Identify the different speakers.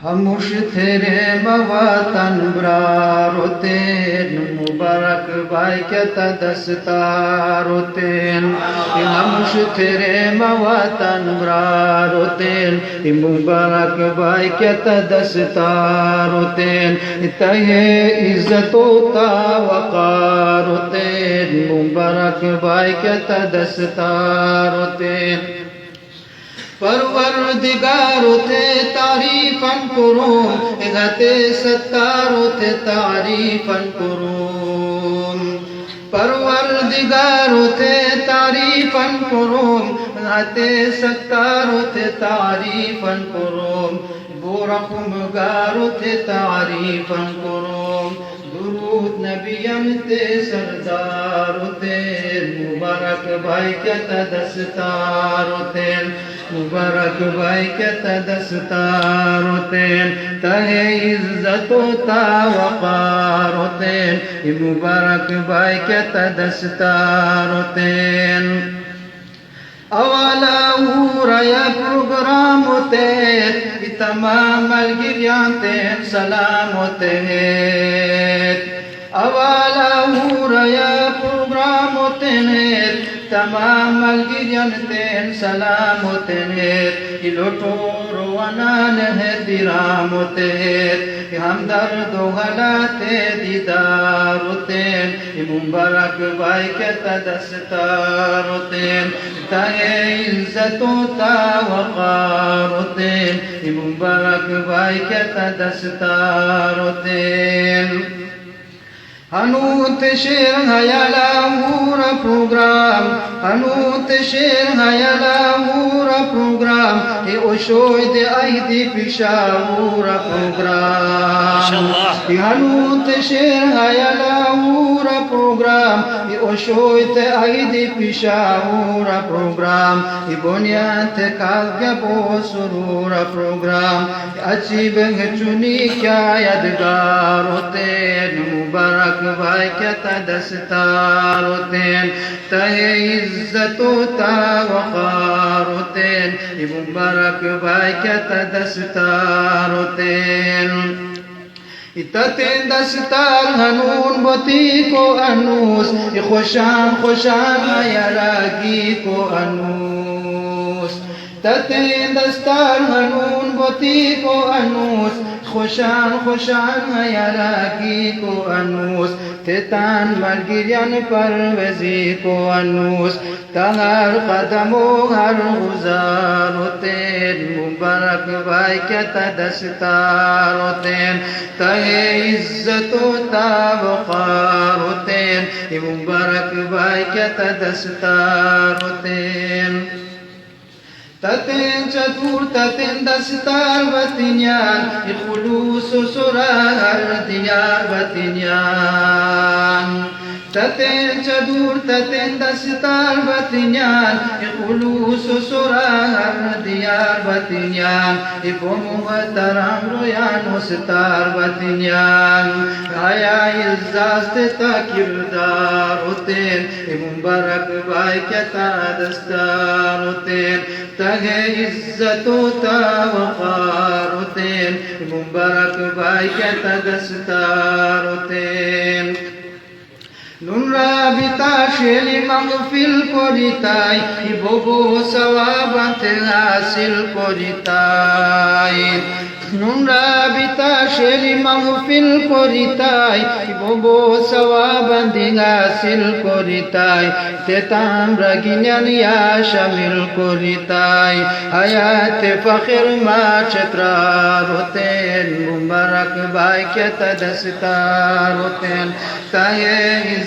Speaker 1: हमश तेरे मवातन ब्रारोतेन मुबारक भाई क्या दस्तारोतेन हमश तेरे मवातन ब्रारोतेन मुबारक भाई क्या दस्तारोतेन तहे इज्जतो ता वकारोतेन मुबारक भाई क्या दस्तारोतेन परवरदिगारो थे तारीफन करूं इगते सत्तारो थे तारीफन करूं परवरदिगारो थे तारीफन करूं इगते सत्तारो थे तारीफन करूं बोरकुम गारो थे तारीफन करूं दुरूद नबियन ते सरदारो थे मुबारक भाई क्या दस्तारो थे मुबारक भाई क्या दस्तारोतेन तहे इज्जतो ता वकारोतेन मुबारक भाई क्या दस्तारोतेन अवाला रया प्रोग्राम होते तमाम गिरियांतेन सलाम होते अवाला रया प्रोग्राम होते तमाम गिरियांतेन सलाम होते इलोटो रोवानान है दिराम होते हम दर्द गलाते दीदार होते मुबारक भाई क्या दस्तार होते ताए इज्जतो ता वकार होते मुबारक भाई क्या दस्तार होते हनूत शेर हयाला पूरा प्रोग्राम हनूत शेर हयाला पूरा प्रोग्राम ये ओशोद आईदी पिशाऊरा प्रोग्राम हनूत शेर हयाला पूरा प्रोग्राम ये ओशोद आईदी पिशाऊरा प्रोग्राम ये बुनियाद काल्या बो सुरूरा प्रोग्राम अच्छी बंग चुनी क्या यादगार होते मुबारक भाई क्या दस्तारोतेन तहे इज्जतो ता वकारोतेन मुबारक भाई क्या दस्तारोतेन इततें दस्तार हनून बती को अनूस खुशान खुशान यारागी को अनूस ततें दस्तार हनून बती को अनूस खुशान खुशान यारागी को अनूस तेतान मलगिरियन परवजी को अनूस तहर कदमों हर गुजार होतेन मुबारक भाई क्या दस्तार होतेन तहे इज्जतो ता वकार होतेन मुबारक भाई क्या दस्तार होतेन ततें चतुर ततें दस्तार बतिन्यान खुलूस सुरार दियार बतिन्यान ततें चतुर ततें दस्तार बतिन्यान खुलूस सुरार दियार बतिन्यान इबो मुहतरम रोयान उस्तार बतिन्यान आया इज्जात ता किरदार होतेन मुबारक भाई क्या दस्तार होतेन तहे इज्जतो ता वकार होतेन मुबारक भाई क्या दस्तार होतेन नुरा बिता शेली मगफिल कोरिताई बोबो सवाबत हासिल कोरिताई नुरा बिता शेली मगफिल कोरिताई बोबो सवाबत हासिल कोरिताई तेताम रगिन्यान या शामिल कोरिताई हयात फखर मा चत्रार होतेन मुबारक भाई क्या दस्तार होतेन ताये